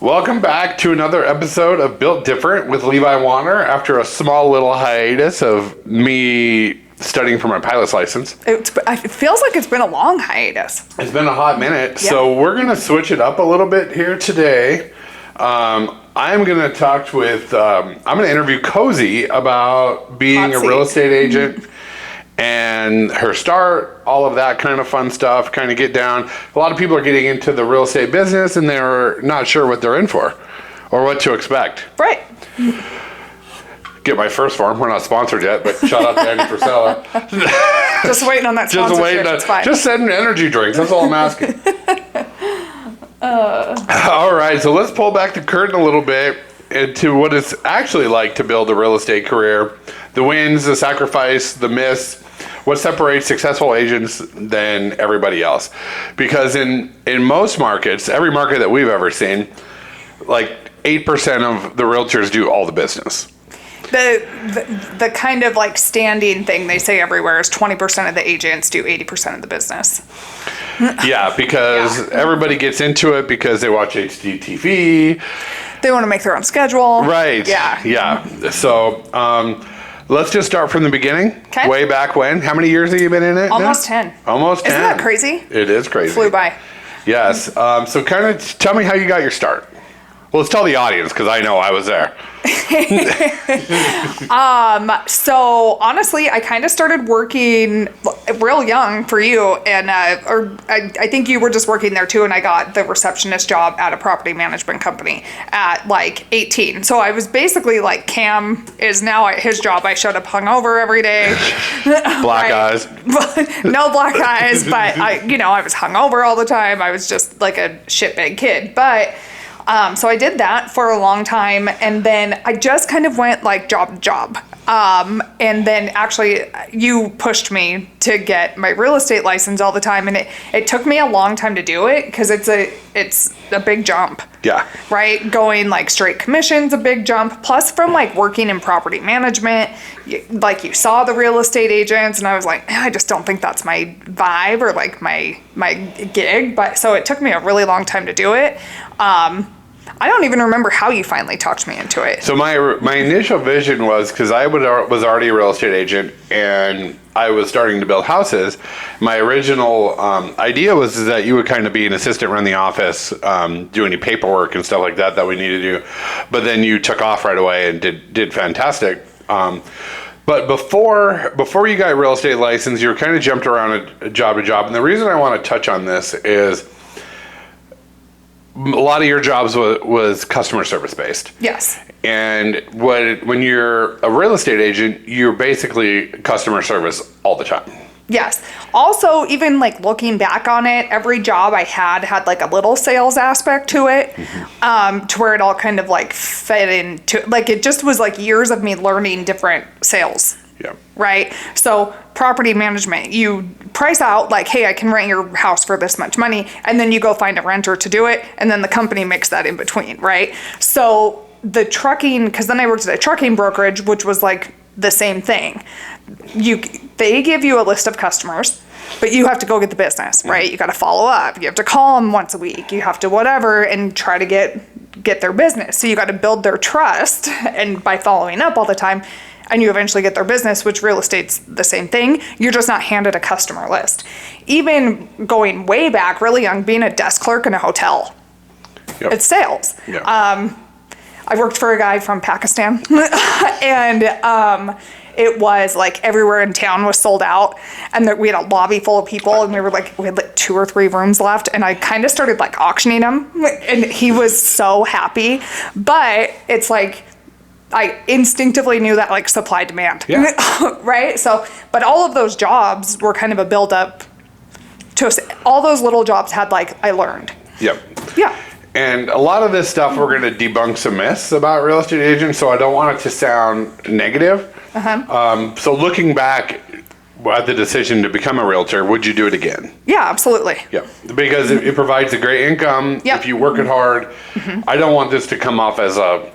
Welcome back to another episode of Built Different with Cozi Wanner after a small little hiatus of me studying for my pilot's license. It feels like it's been a long hiatus. It's been a hot minute, so we're going to switch it up a little bit here today. I'm going to talk with, I'm going to interview Cozi about being a real estate agent and her start, all of that kind of fun stuff, kind of get down. A lot of people are getting into the real estate business and they're not sure what they're in for or what to expect. Right. Get my first form. We're not sponsored yet, but shout out to Andy Priscilla. Just waiting on that sponsorship. It's fine. Just send energy drinks. That's all I'm asking. All right, so let's pull back the curtain a little bit into what it's actually like to build a real estate career. The wins, the sacrifice, the miss. What separates successful agents than everybody else? Because in most markets, every market that we've ever seen, like 8% of the realtors do all the business. The kind of like standing thing they say everywhere is 20% of the agents do 80% of the business. Yeah, because everybody gets into it because they watch HGTV. They want to make their own schedule. Right. Yeah. So let's just start from the beginning. Okay. Way back when. How many years have you been in it? Almost now? 10. Almost 10. Isn't that crazy? It is crazy. Flew by. Yes. So kind of tell me how you got your start. Well, let's tell the audience because I know I was there. So honestly, I kind of started working real young for you, and I think you were just working there too, and I got the receptionist job at a property management company at like 18. So I was basically like Cam is now at his job. I showed up hungover every day. Black eyes. No black eyes, but I was hungover all the time. I was just like a shitbag kid, but. So I did that for a long time, and then I just kind of went like job to job. And then actually you pushed me to get my real estate license all the time, and it took me a long time to do it because it's a big jump. Yeah. Right? Going like straight commission's a big jump. Plus from like working in property management, like you saw the real estate agents, and I was like, I just don't think that's my vibe or like my gig. But so it took me a really long time to do it. I don't even remember how you finally talked me into it. So my initial vision was, because I was already a real estate agent and I was starting to build houses, my original idea was that you would kind of be an assistant, run the office, do any paperwork and stuff like that we needed to do. But then you took off right away and did fantastic. But before you got a real estate license, you were kind of jumped around a job to job. And the reason I want to touch on this is a lot of your jobs was customer service based. Yes. And when you're a real estate agent, you're basically customer service all the time. Yes. Also, even like looking back on it, every job I had like a little sales aspect to it, to where it all kind of like fed into, like it just was like years of me learning different sales. Yeah. Right? So property management, you price out like, hey, I can rent your house for this much money, and then you go find a renter to do it, and then the company makes that in between, right? So the trucking, because then I worked at a trucking brokerage, which was like the same thing. They give you a list of customers, but you have to go get the business, right? You got to follow up. You have to call them once a week. You have to whatever and try to get their business. So you got to build their trust, and by following up all the time, and you eventually get their business, which real estate's the same thing. You're just not handed a customer list. Even going way back, really young, being a desk clerk in a hotel. Yep. It's sales. Yep. I worked for a guy from Pakistan, and it was like everywhere in town was sold out, and we had a lobby full of people, and we had like 2 or 3 rooms left, and I kind of started like auctioning them, and he was so happy. But it's like, I instinctively knew that like supply demand, right? So, but all of those jobs were kind of a build up to all those little jobs had like, I learned. Yep. Yeah. And a lot of this stuff, we're going to debunk some myths about real estate agents, so I don't want it to sound negative. So looking back at the decision to become a realtor, would you do it again? Yeah, absolutely. Yeah, because it provides a great income if you work it hard. I don't want this to come off as a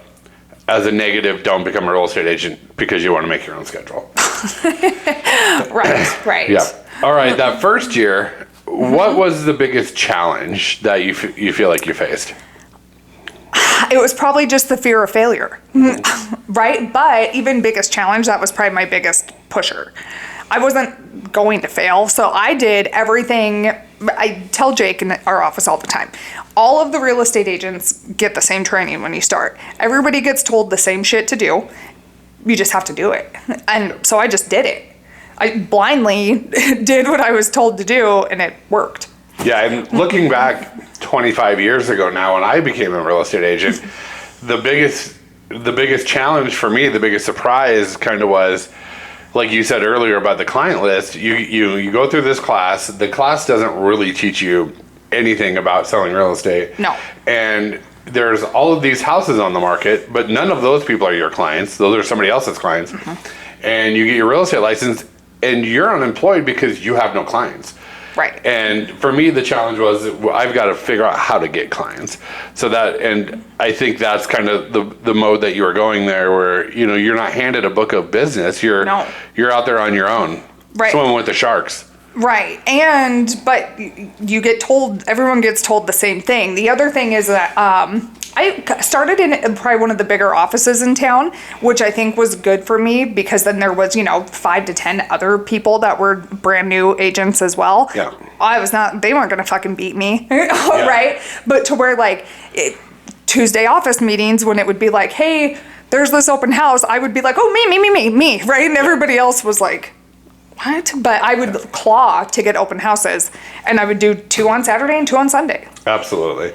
negative, don't become a real estate agent because you want to make your own schedule. Right. Yeah. All right, that first year, what was the biggest challenge that you feel like you faced? It was probably just the fear of failure, right? But even biggest challenge, that was probably my biggest pusher. I wasn't going to fail, so I did everything. I tell Jake in our office all the time, all of the real estate agents get the same training when you start. Everybody gets told the same shit to do. You just have to do it. And so I just did it. I blindly did what I was told to do, and it worked. Yeah, and looking back 25 years ago now when I became a real estate agent, the biggest challenge for me, the biggest surprise kind of was, like you said earlier about the client list, you go through this class. The class doesn't really teach you anything about selling real estate. No. And there's all of these houses on the market, but none of those people are your clients. Those are somebody else's clients. Mm-hmm. And you get your real estate license, and you're unemployed because you have no clients. Right. And for me, the challenge was I've got to figure out how to get clients. So that, and I think that's kind of the mode that you were going there, where you're not handed a book of business. You're out there on your own, right, swimming with the sharks. Right. But you get told, everyone gets told the same thing. The other thing is that I started in probably one of the bigger offices in town, which I think was good for me because then there was, 5 to 10 other people that were brand new agents as well. Yeah. They weren't going to fucking beat me. Right. But to where Tuesday office meetings, when it would be like, hey, there's this open house, I would be like, oh, me. Right. And everybody else was like, what? But I would claw to get open houses, and I would do 2 on Saturday and 2 on Sunday. Absolutely.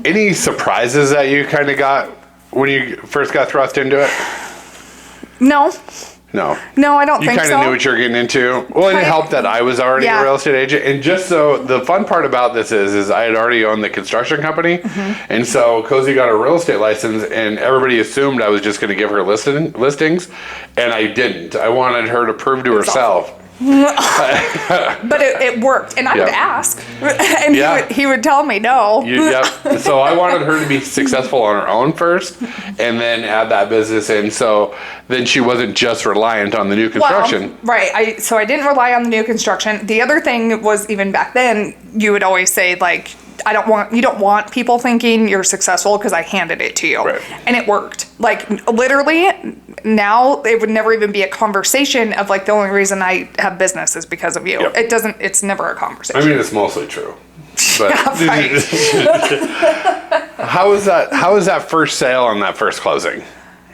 Any surprises that you kind of got when you first got thrust into it? No, I don't think so. You kind of knew what you were getting into. Well, and it helped that I was already a real estate agent. And just so the fun part about this is I had already owned the construction company. Mm-hmm. And so Cozi got a real estate license, and everybody assumed I was just going to give her listings. And I didn't. I wanted her to prove to herself. But it worked, and I would ask, and he would tell me no. So I wanted her to be successful on her own first, and then add that business in. So then she wasn't just reliant on the new construction. Well, right. So I didn't rely on the new construction. The other thing was, even back then, you would always say you don't want people thinking you're successful because I handed it to you. Right. And it worked. Literally, now it would never even be a conversation of the only reason I have business is because of you. Yep. It's never a conversation. I mean, it's mostly true. But yeah, right. How was that first sale on that first closing?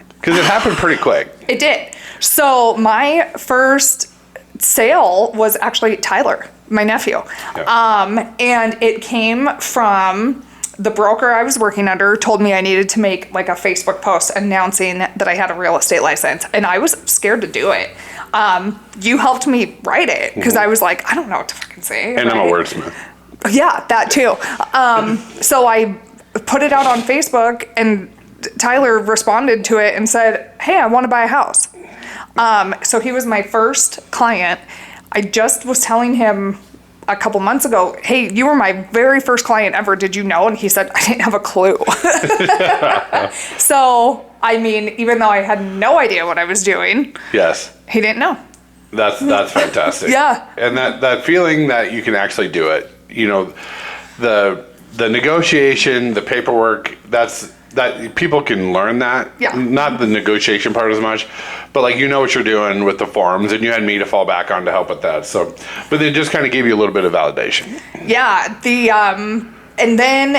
Because it happened pretty quick. It did. So my first sale was actually Tyler, my nephew. Yeah. And it came from the broker I was working under told me I needed to make a Facebook post announcing that I had a real estate license, and I was scared to do it. You helped me write it because I was like, I don't know what to fucking say. And I'm a wordsmith. Yeah, that too. So I put it out on Facebook, and Tyler responded to it and said, hey, I want to buy a house. So he was my first client. I just was telling him a couple months ago, hey, you were my very first client ever. Did you know? And he said, I didn't have a clue. So, I mean, even though I had no idea what I was doing, yes, he didn't know. That's fantastic. Yeah. And that feeling that you can actually do it, the negotiation, the paperwork, that people can learn that. Yeah. Not the negotiation part as much, but what you're doing with the forms, and you had me to fall back on to help with that. So, but it just kind of gave you a little bit of validation. Yeah. And then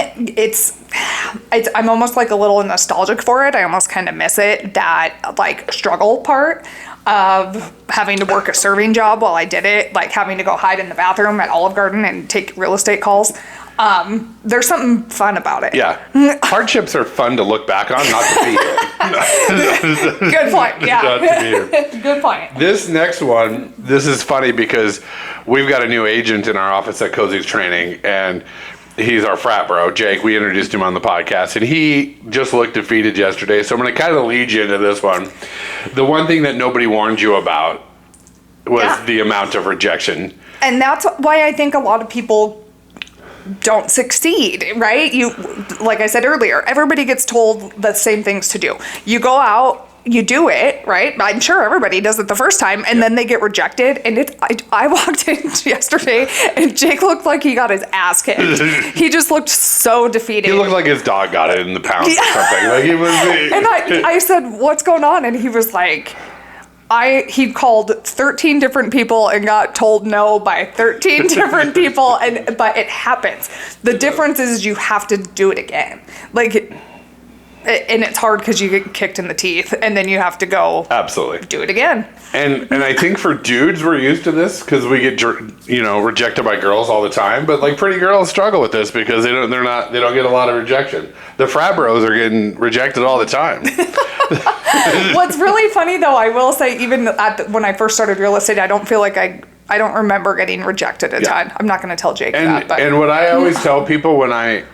I'm almost a little nostalgic for it. I almost kind of miss it, that struggle part of having to work a serving job while I did it, having to go hide in the bathroom at Olive Garden and take real estate calls. There's something fun about it. Yeah. Hardships are fun to look back on, not to be. Good point. Yeah. Not to be. Good point. This next one, this is funny because we've got a new agent in our office at Cozi's Training, and he's our frat bro, Jake. We introduced him on the podcast, and he just looked defeated yesterday. So I'm going to kind of lead you into this one. The one thing that nobody warned you about was the amount of rejection. And that's why I think a lot of people don't succeed, right? Like I said earlier, everybody gets told the same things to do. You go out you do it, right? I'm sure everybody does it the first time, and then they get rejected. And I walked in yesterday, and Jake looked like he got his ass kicked. He just looked so defeated. He looked like his dog got it in the pound or something. Like he was. And I said, "What's going on?" And he was like, he called 13 different people and got told no by 13 different people, but it happens. The difference is you have to do it again. Like, and it's hard because you get kicked in the teeth, and then you have to go Absolutely do it again. And I think for dudes, we're used to this because we get rejected by girls all the time. But like pretty girls struggle with this because they don't get a lot of rejection. The frat bros are getting rejected all the time. What's really funny though, I will say, even when I first started real estate, I don't feel like I don't remember getting rejected a ton. I'm not going to tell Jake that. But. And what I always tell people when I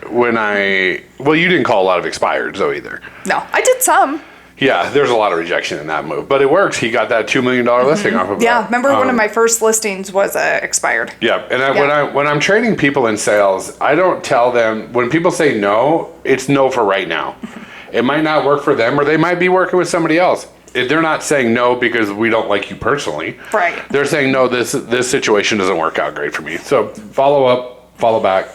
well, you didn't call a lot of expireds though either. No, I did some. Yeah, there's a lot of rejection in that move, but it works. He got that $2 million listing off of Yeah, that. remember one of my first listings was expired. Yeah, and when I'm training people in sales, I don't tell them when people say no, it's no for right now. It might not work for them, or they might be working with somebody else. They're not saying no because we don't like you personally. Right. They're saying no, this situation doesn't work out great for me. So follow up, follow back.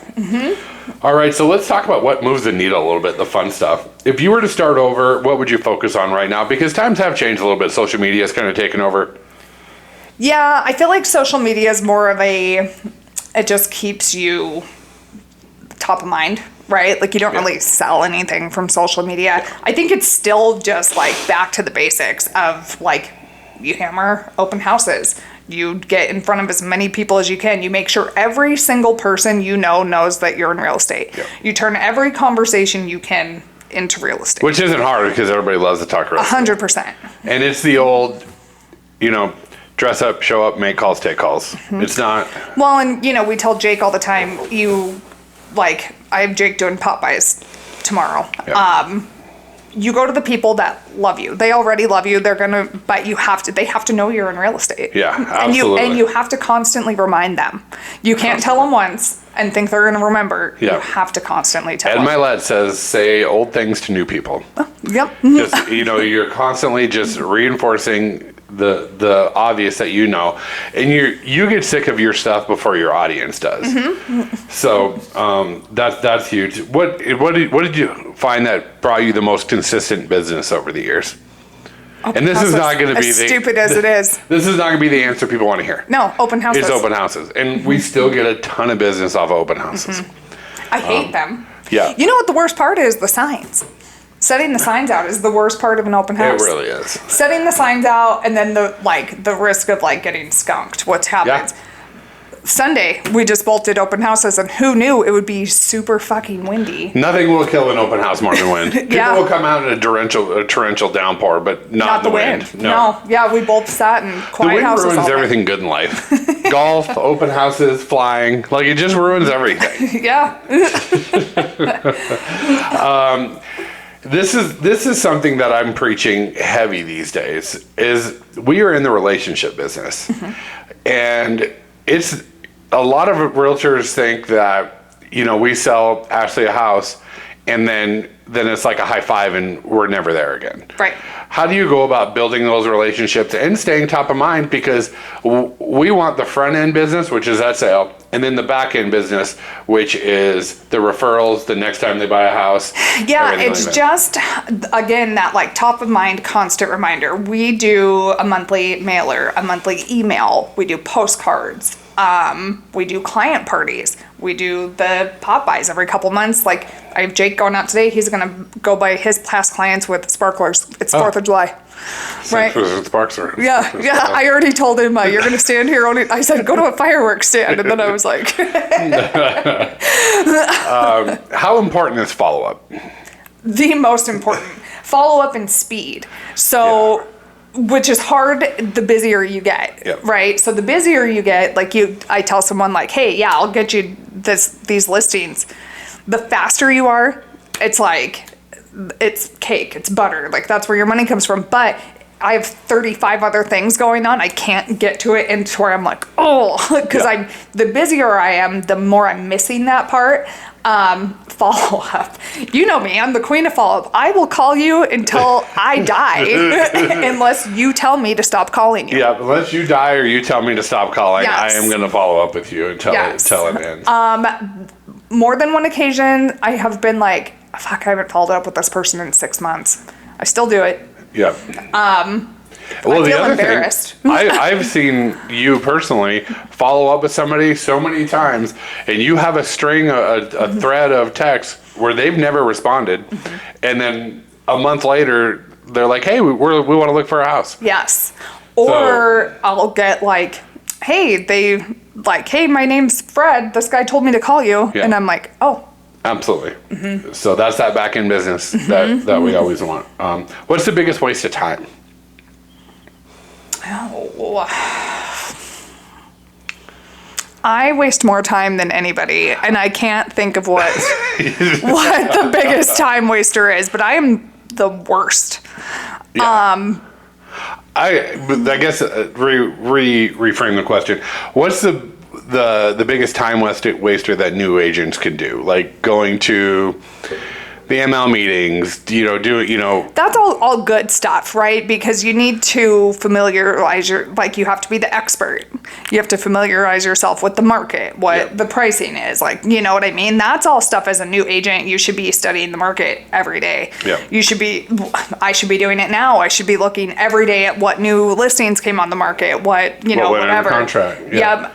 All right, so let's talk about what moves the needle a little bit, the fun stuff. If you were to start over, what would you focus on right now? Because times have changed a little bit. Social media has kind of taken over. Yeah, I feel like social media is more of it just keeps you top of mind, right? Like you don't really sell anything from social media. I think it's still just like back to the basics of like you hammer open houses. You get in front of as many people as you can. You make sure every single person you know knows that you're in real estate. Yep. You turn every conversation you can into real estate. Which isn't hard because everybody loves to talk real estate. 100%. And it's the old, dress up, show up, make calls, take calls. It's not. Well, and we tell Jake all the time, I have Jake doing pop-bys tomorrow. Yep. You go to the people that love you. They already love you. They have to know you're in real estate. Yeah, absolutely. And you have to constantly remind them. You can't tell them once and think they're going to remember. Yep. You have to constantly tell them. Ed Milet says, say old things to new people. Yep. Just, you're constantly just reinforcing the obvious that and you get sick of your stuff before your audience does. So that's huge. What did you find that brought you the most consistent business over the years? And this is not going to be stupid as it is. This is not going to be the answer people want to hear. No, open houses. It's open houses, and we still get a ton of business off of open houses. I hate them. Yeah. You know what the worst part is? The signs. Setting the signs out is the worst part of an open house. It really is. Setting the signs out and then the risk of getting skunked. What's happened? Yeah. Sunday, we just bolted open houses, and who knew it would be super fucking windy. Nothing will kill an open house more than wind. People will come out in a torrential downpour, but not the wind. No. Yeah, we both sat in quiet houses. The wind ruins everything good in life. Golf, open houses, flying. It just ruins everything. Yeah. This is something that I'm preaching heavy these days, is we are in the relationship business. And it's a lot of realtors think that, we sell Ashley a house and then it's like a high five and we're never there again. Right. How do you go about building those relationships and staying top of mind? Because we want the front end business, which is that sale, and then the back end business, which is the referrals, the next time they buy a house. Yeah, it's just, again, that top of mind, constant reminder. We do a monthly mailer, a monthly email. We do postcards. We do client parties. We do the pop-bys every couple months. I have Jake going out today. He's going to go by his past clients with sparklers. It's 4th of July. Right? Sparks are. Yeah. I already told him, you're going to stand here only. I said, go to a fireworks stand. And then I was like. How important is follow-up? The most important. Follow-up and speed. So... Yeah. Which is hard the busier you get, yep. Right? So the busier you get, I tell someone hey, yeah, I'll get you these listings. The faster you are, it's cake, it's butter. That's where your money comes from. But I have 35 other things going on. I can't get to it into where I'm because the busier I am, the more I'm missing that part. Follow up. You know me, I'm the queen of follow up. I will call you until I die unless you tell me to stop calling you. Yeah, unless you die or you tell me to stop calling, Yes. I am going to follow up with you until Yes. it ends. More than one occasion, I have been like, fuck, I haven't followed up with this person in 6 months. I still do it. Yeah. I feel embarrassed. I've seen you personally follow up with somebody so many times, and you have a string, a thread of texts where they've never responded, and then a month later, they're like, hey, we want to look for a house. Yes. Or I'll get like, hey, my name's Fred. This guy told me to call you. Yeah. And I'm like, oh. Absolutely. So that's that back end business that we always want. What's the biggest waste of time? Oh. I waste more time than anybody, and I can't think of what the biggest time waster is, but I am the worst. Yeah. I guess reframe the question. What's the biggest time waster that new agents can do? Like going to the ML meetings, That's all good stuff, right? Because you need to familiarize you have to be the expert. You have to familiarize yourself with the market, what the pricing is, you know what I mean? That's all stuff as a new agent. You should be studying the market every day. Yeah. I should be doing it now. I should be looking every day at what new listings came on the market, what went under whatever. contract. Yep.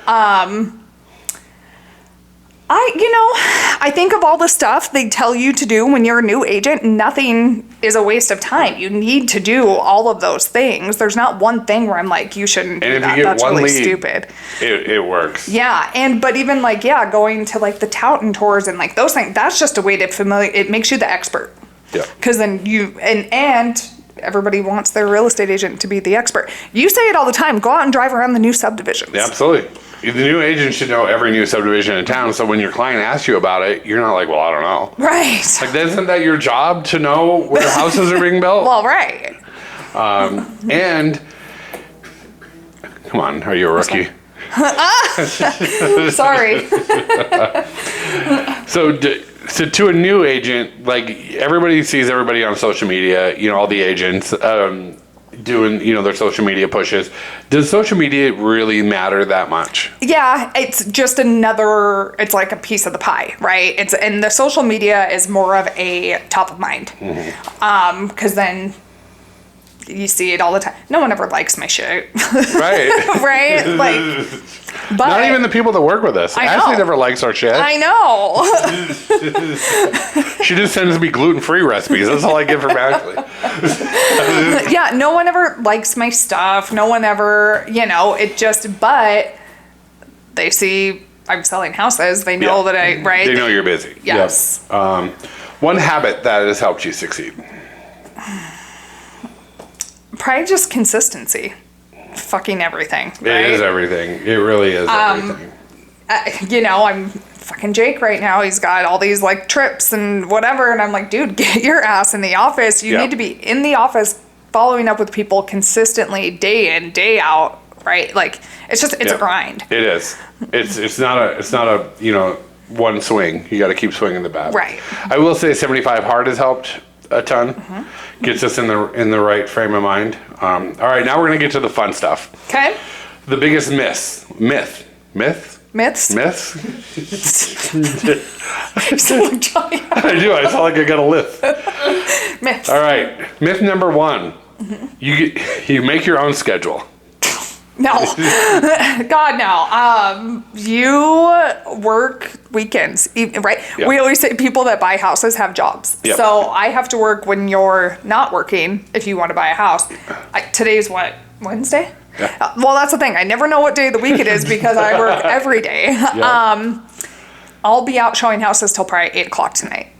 I think of all the stuff they tell you to do when you're a new agent, nothing is a waste of time. You need to do all of those things. There's not one thing where I'm like, you shouldn't do And if that. you get That's one really lead, stupid. It works. Yeah, but even going to the Taunton tours and those things, that's just a way to it makes you the expert. Yeah. Because then and everybody wants their real estate agent to be the expert. You say it all the time. Go out and drive around the new subdivisions. Yeah, absolutely. The new agent should know every new subdivision in town, so when your client asks you about it, you're not like, well, I don't know. Right. Isn't that your job to know where houses are being built? Well, right. And, come on, are you a rookie? Sorry. So to a new agent, everybody sees everybody on social media, all the agents, doing their social media pushes. Does social media really matter that much? Yeah, it's just it's like a piece of the pie, right? And the social media is more of a top of mind. Because then you see it all the time. No one ever likes my shit. Right. Right? But not even the people that work with us. Ashley never likes our shit. I know. She just sends me gluten-free recipes. That's all I get from Ashley. Yeah, no one ever likes my stuff. No one ever, but they see I'm selling houses. They know that right? They know you're busy. Yes. Yep. One habit that has helped you succeed. Probably just consistency. Fucking everything. Right? It is everything. It really is everything. I'm fucking Jake right now. He's got all these trips and whatever. And I'm like, dude, get your ass in the office. You need to be in the office following up with people consistently day in, day out. Right? It's a grind. It is. It's not a one swing. You got to keep swinging the bat. Right. I will say 75 hard has helped a ton. Gets us in the right frame of mind. All right, now we're gonna get to the fun stuff. Okay. The biggest myth. Myths? I do. I sound like I got a lift. Myths. All right. Myth number one. You make your own schedule. No. God, no. You work weekends, right? Yeah. We always say people that buy houses have jobs. Yep. So I have to work when you're not working if you want to buy a house. Today's what? Wednesday? Yeah. Well, that's the thing. I never know what day of the week it is because I work every day. Yep. I'll be out showing houses till probably 8 o'clock tonight.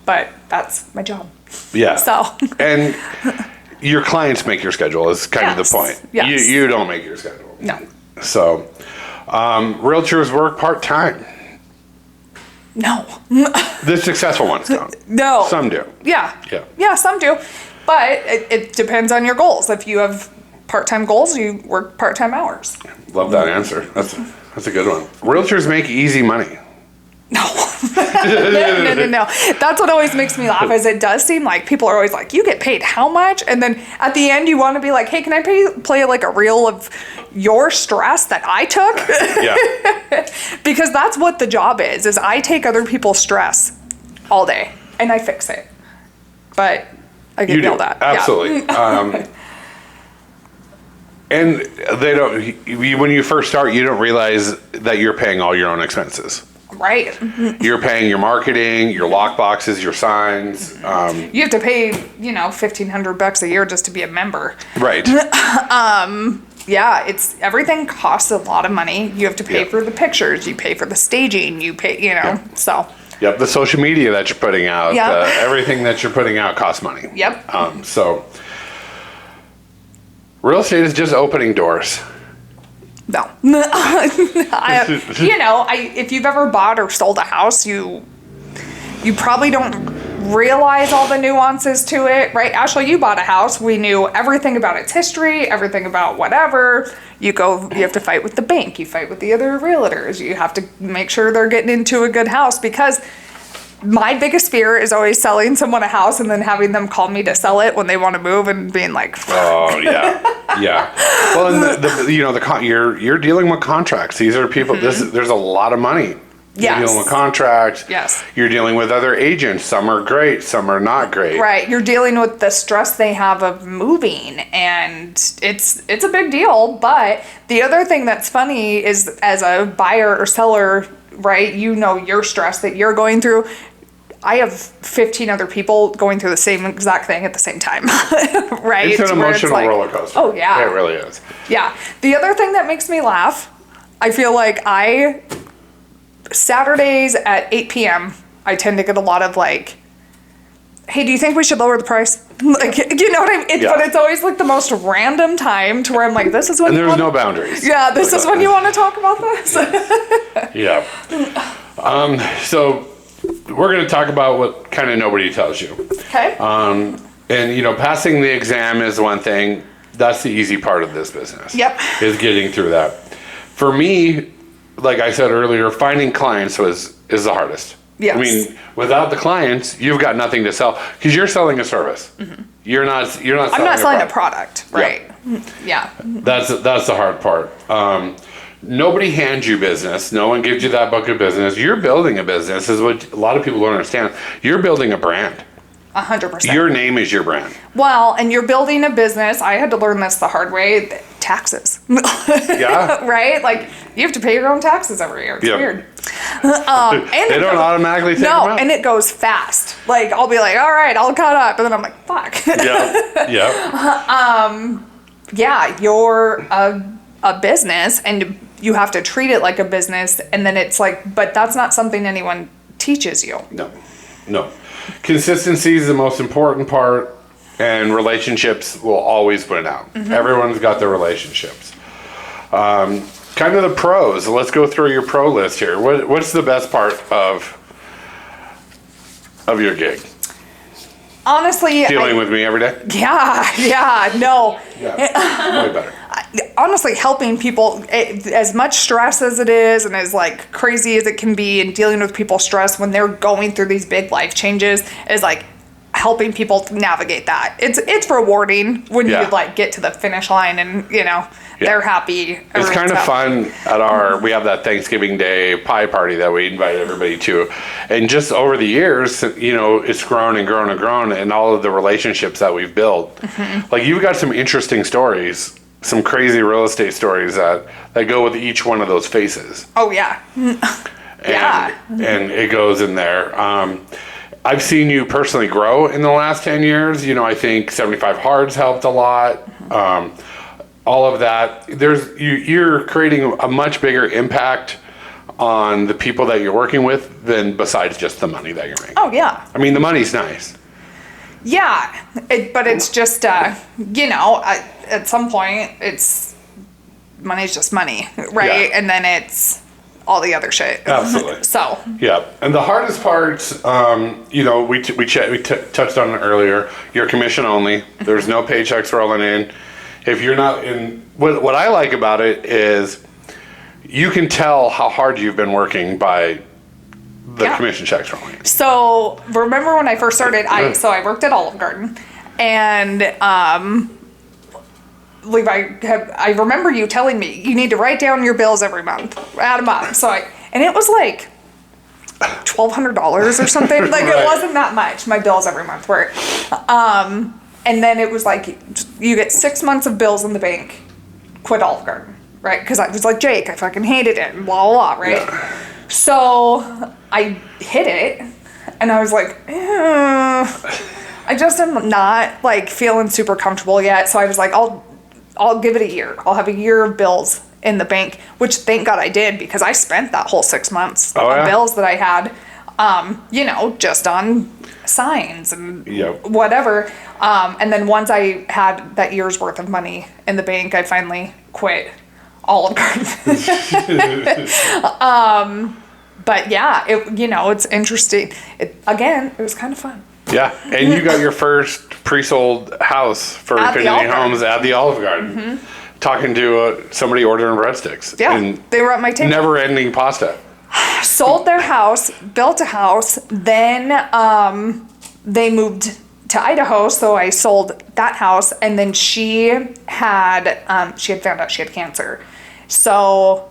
But that's my job. Yeah. So. And your clients make your schedule is kind of the point. Yes. You don't make your schedule. No. So, realtors work part-time. No. The successful ones don't. No. Some do. Yeah. Yeah. Yeah, some do. But it depends on your goals. If you have part-time goals, you work part-time hours. Love that answer. That's a good one. Realtors make easy money. No. No. That's what always makes me laugh is it does seem like people are always like, you get paid how much? And then at the end you want to be like, hey, can I play like a reel of your stress that I took? Yeah. Because that's what the job is I take other people's stress all day and I fix it. But I get yelled at. Absolutely. Yeah. And they don't, when you first start, you don't realize that you're paying all your own expenses. Right. You're paying your marketing, your lock boxes, your signs. You have to pay, $1,500 a year just to be a member. Right. Yeah, everything costs a lot of money. You have to pay for the pictures, you pay for the staging, you pay, so. Yep, the social media that you're putting out, everything that you're pting out costs money. Yep. So, real estate is just opening doors. No. If you've ever bought or sold a house, you probably don't realize all the nuances to it, right? Ashley, you bought a house. We knew everything about its history, everything about whatever. You have to fight with the bank. You fight with the other realtors. You have to make sure they're getting into a good house because my biggest fear is always selling someone a house and then having them call me to sell it when they want to move and being like, oh yeah, yeah. Well, and you're dealing with contracts. These are people. There's a lot of money. You're dealing with contracts. Yes. You're dealing with other agents. Some are great. Some are not great. Right. You're dealing with the stress they have of moving, and it's a big deal. But the other thing that's funny is, as a buyer or seller, right, your stress that you're going through. I have 15 other people going through the same exact thing at the same time, right? It's an emotional roller coaster. Oh, yeah. It really is. Yeah. The other thing that makes me laugh, I feel like Saturdays at 8 p.m., I tend to get a lot of like, hey, do you think we should lower the price? Like, you know what I mean? But it's always like the most random time to where I'm like, this is when there's no boundaries. Yeah, this is when you want to talk about this. Yeah. So we're going to talk about what kind of nobody tells you. Okay. And, passing the exam is one thing. That's the easy part of this business. Yep. Is getting through that. For me, like I said earlier, finding clients is the hardest. Yes. I mean, without the clients, you've got nothing to sell because you're selling a service. Mm-hmm. You're not. I'm not selling a product, right? Yeah. That's the hard part. Nobody hands you business. No one gives you that book of business. You're building a business, is what a lot of people don't understand. You're building a brand. 100%. Your name is your brand. Well, and you're building a business. I had to learn this the hard way. Taxes. Yeah. Right? Like, you have to pay your own taxes every year. It's weird. And they don't automatically take them out. And it goes fast. Like, I'll be like, all right, all caught up. And then I'm like, fuck. Yeah. You're a business and you have to treat it like a business. And then it's like, but that's not something anyone teaches you. No. Consistency is the most important part, and relationships will always win out. Mm-hmm. Everyone's got their relationships. Kind of the pros. Let's go through your pro list here. What's the best part of your gig? Honestly, dealing with me every day. No. Yeah, way better. Honestly, helping people, as much stress as it is and as like crazy as it can be, and dealing with people's stress when they're going through these big life changes, is like helping people navigate that. It's rewarding when you like get to the finish line and they're happy. It's kind of fun we have that Thanksgiving Day pie party that we invite everybody to, and just over the years, it's grown and grown and grown, and all of the relationships that we've built. Mm-hmm. Like, you've got some interesting stories. Some crazy real estate stories that go with each one of those faces. Oh, yeah. And it goes in there. I've seen you personally grow in the last 10 years. I think 75 Hard's helped a lot. All of that. You're creating a much bigger impact on the people that you're working with than besides just the money that you're making. Oh, yeah. I mean, the money's nice. Yeah, but it's just, at some point, money's just money, right? Yeah. And then it's all the other shit. Absolutely. So. Yeah, and the hardest part, we touched on it earlier. You're commission only. There's no paychecks rolling in. If you're not in, what I like about it is you can tell how hard you've been working by the commission checks rolling. So remember when I first started, I worked at Olive Garden, and Levi, I remember you telling me you need to write down your bills every month, add them up. And it was like $1,200 or something. Like Right. It wasn't that much. My bills every month were, and then it was like you get 6 months of bills in the bank, quit Olive Garden, right? Because I was like, Jake, I fucking hated it, and blah blah blah, right? Yeah. So I hit it, and I was like, I just am not like feeling super comfortable yet. So I was like, I'll give it a year. I'll have a year of bills in the bank, which thank God I did, because I spent that whole 6 months on bills that I had, just on signs and whatever. And then once I had that year's worth of money in the bank, I finally quit Olive Garden. But yeah, it's interesting. It was kind of fun. Yeah, and you got your first pre-sold house for At the Infinity Olive Garden. Homes at the Olive Garden. Talking to somebody ordering breadsticks. Yeah, and they were at my table. never-ending pasta. Sold their house, built a house, then they moved to Idaho, so I sold that house, and then she had found out she had cancer. So,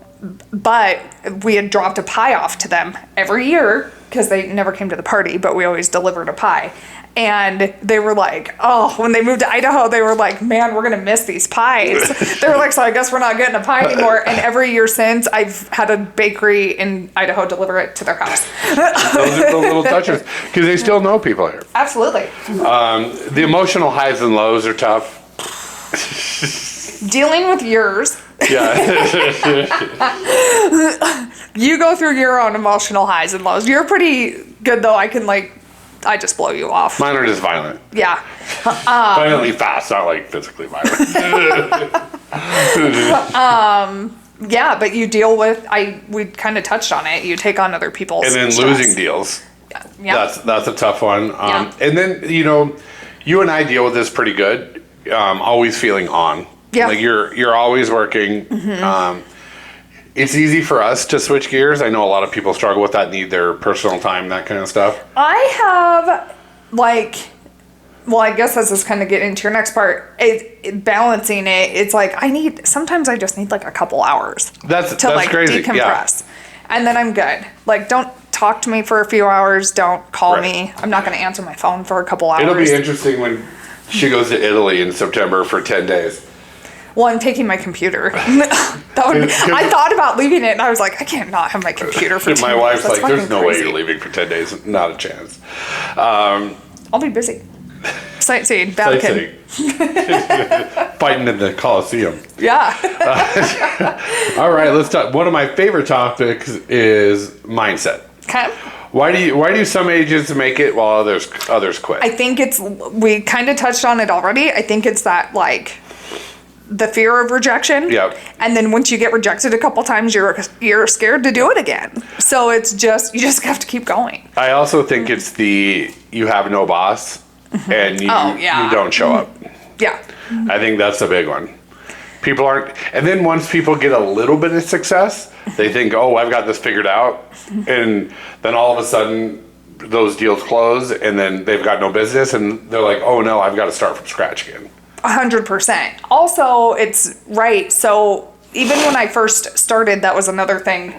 but we had dropped a pie off to them every year, because they never came to the party, but we always delivered a pie. And they were like, when they moved to Idaho, they were like, man, we're going to miss these pies. They were like, so I guess we're not getting a pie anymore. And every year since, I've had a bakery in Idaho deliver it to their house. Those are the little touches, because they still know people here. Absolutely. The emotional highs and lows are tough. Dealing with yours. Yeah. You go through your own emotional highs and lows. You're pretty good, though. I just blow you off. Mine are just violent. Yeah. Violently fast, not like physically violent. Yeah, but you deal with, we kind of touched on it. You take on other people's And then stress. losing deals. Yeah. That's a tough one. Yeah. And then, you and I deal with this pretty good. Always feeling on. Yeah. Like you're always working. It's easy for us to switch gears. I know a lot of people struggle with that, need their personal time, that kind of stuff. I have, I guess this is kind of getting into your next part. Balancing it, it's like sometimes I just need like a couple hours That's to crazy. decompress. Yeah. And then I'm good. Like, don't talk to me for a few hours. Don't call me. I'm not going to answer my phone for a couple hours. It'll be interesting when she goes to Italy in September for 10 days. Well, I'm taking my computer. I thought about leaving it, and I was like, I can't not have my computer for 10 days. My wife's That's like, there's no way crazy. you're leaving for 10 days. Not a chance. I'll be busy. Sightseeing, Vatican. Fighting in the Coliseum. Yeah. All right, let's talk. One of my favorite topics is mindset. Okay. Why do some agents make it while others quit? I think we kind of touched on it already. I think it's that, the fear of rejection. Yep. And then once you get rejected a couple times, you're scared to do it again. So you just have to keep going. I also think it's you have no boss and you don't show up. Yeah. I think that's the big one. People aren't, and then once people get a little bit of success, they think, oh, I've got this figured out. And then all of a sudden those deals close and then they've got no business and they're like, oh no, I've got to start from scratch again. 100%. Also, it's right. So even when I first started, that was another thing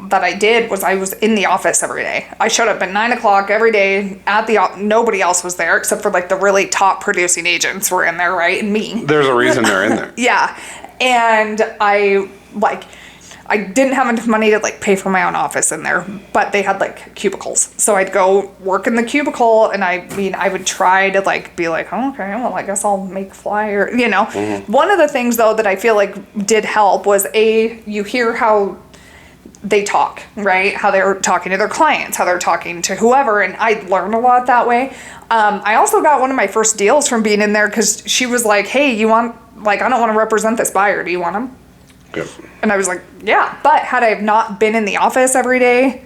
that I did was I was in the office every day. I showed up at 9:00 every day at nobody else was there except for the really top producing agents were in there, right? And me. There's a reason they're in there. Yeah. And I didn't have enough money to pay for my own office in there, but they had cubicles. So I'd go work in the cubicle and I would try to be oh, okay, well, I guess I'll make flyer, Mm-hmm. One of the things though that I feel did help was you hear how they talk, right? How they're talking to their clients, how they're talking to whoever. And I learned a lot that way. I also got one of my first deals from being in there because she was like, hey, you want, I don't want to represent this buyer. Do you want him? Yep. And I was like, yeah. But had I have not been in the office every day,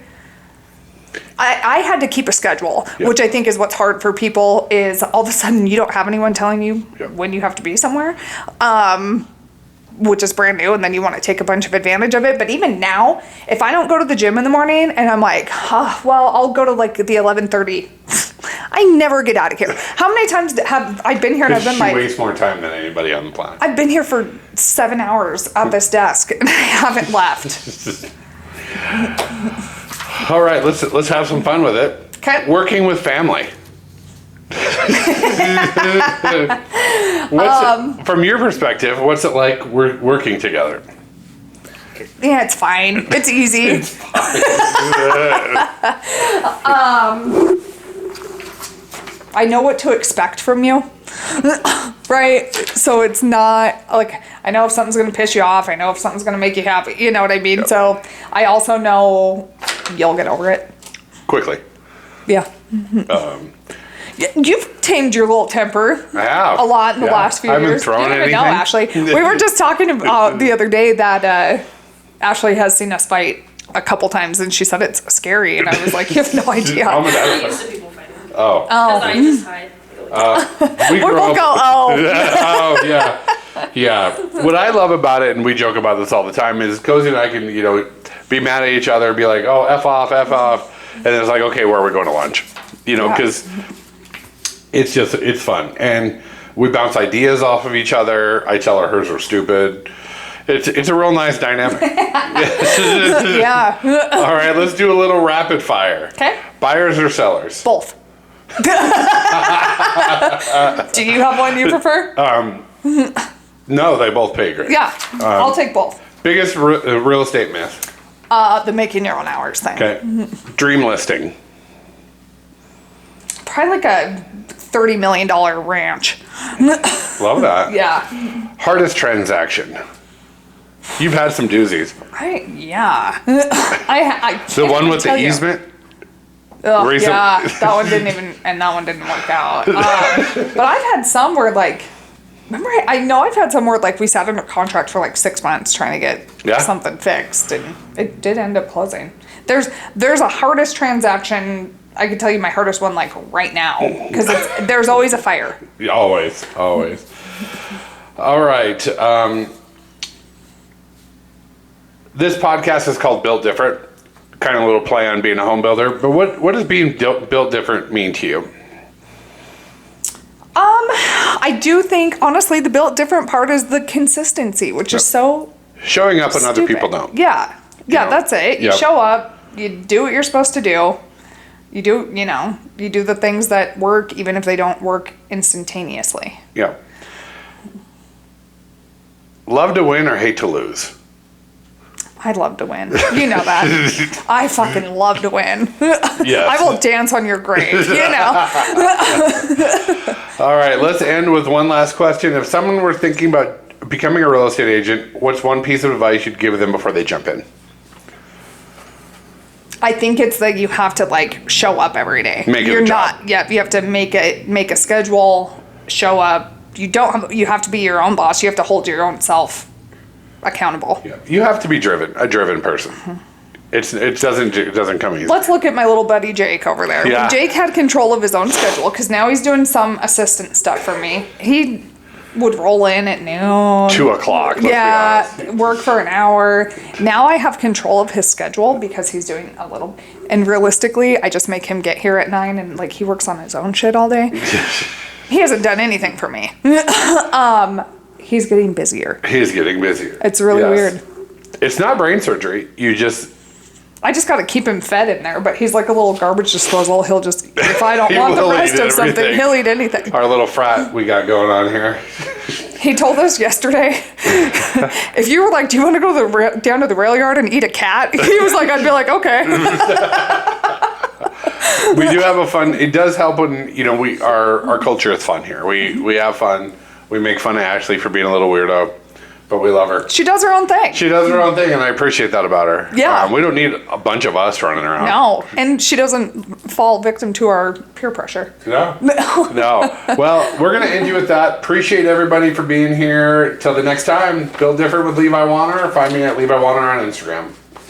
I had to keep a schedule, Yep. which I think is what's hard for people is all of a sudden you don't have anyone telling you Yep. when you have to be somewhere. which is brand new, and then you want to take a bunch of advantage of it. But even now, if I don't go to the gym in the morning and I'm like, well, I'll go to like the 11:30, I never get out of here. How many times have I been here and I've been like... She wastes more time than anybody on the planet. I've been here for 7 hours at this desk and I haven't left. All right, let's have some fun with it. Okay. Working with family. From your perspective, what's it like working together? Yeah, it's fine. It's easy. It's fine. I know what to expect from you. Right? So it's not like, I know if something's going to piss you off. I know if something's going to make you happy. You know what I mean? Yep. So I also know you'll get over it. Quickly. Yeah. You've tamed your little temper. I have. A lot in the last few years. I haven't thrown anything. No, Ashley. We were just talking about the other day that Ashley has seen us fight a couple times, and she said it's scary, and I was like, you have no idea. I'm used to people fighting. Oh. Because I just hide. We both go, oh, yeah. Yeah. What I love about it, and we joke about this all the time, is Cozi and I can, be mad at each other, be like, oh, F off. And then it's like, okay, where are we going to lunch? Because it's fun. And we bounce ideas off of each other. I tell her hers are stupid. It's a real nice dynamic. Yeah. All right, let's do a little rapid fire. Okay. Buyers or sellers? Both. Do you have one you prefer? No, they both pay great. Yeah, I'll take both. Biggest real estate myth? The making your own hours thing. Okay. Dream listing? Probably like a $30 million ranch. Love that. Yeah. Hardest transaction? You've had some doozies. Yeah. I The one with the easement? Oh, yeah, that one didn't work out. But I've had some where I know I've had some where we sat under contract for 6 months trying to get something fixed, and it did end up closing. There's a hardest transaction. I could tell you my hardest one right now, because there's always a fire. Always. All right. This podcast is called Built Different. Kind of a little play on being a home builder, but what does being built different mean to you? I do think honestly the built different part is the consistency, which is so showing up when stupid. other people don't. Yeah, that's it. You show up, you do what you're supposed to do. You do the things that work even if they don't work instantaneously. Yeah. Love to win or hate to lose? I love to win. You know that. I fucking love to win. Yes. I will dance on your grave, All right, let's end with one last question. If someone were thinking about becoming a real estate agent, what's one piece of advice you'd give them before they jump in? I think it's that you have to show up every day. You have to make a schedule, show up. You have to be your own boss. You have to hold your own self accountable. Yeah. You have to be a driven person. Mm-hmm. It doesn't come easy. Let's look at my little buddy Jake over there. Yeah. When Jake had control of his own schedule, because now he's doing some assistant stuff for me. He would roll in at noon. 2:00. Yeah, work for an hour. Now I have control of his schedule because he's doing a little. And realistically, I just make him get here at 9 and he works on his own shit all day. He hasn't done anything for me. He's getting busier. It's really weird. It's not brain surgery. I just got to keep him fed in there, but he's like a little garbage disposal. He'll just, if I don't want the rest of something, he'll eat anything. Our little frat we got going on here. He told us yesterday, if you were like, do you want to go down to the rail yard and eat a cat? He was like, I'd be like, okay. We do have it does help when, our culture is fun here. We have fun. We make fun of Ashley for being a little weirdo, but we love her. She does her own thing. And I appreciate that about her. Yeah. We don't need a bunch of us running around. No, and she doesn't fall victim to our peer pressure. No. Well, we're going to end you with that. Appreciate everybody for being here. Till the next time, Build Different with Levi Wanner. Find me at Levi Wanner on Instagram.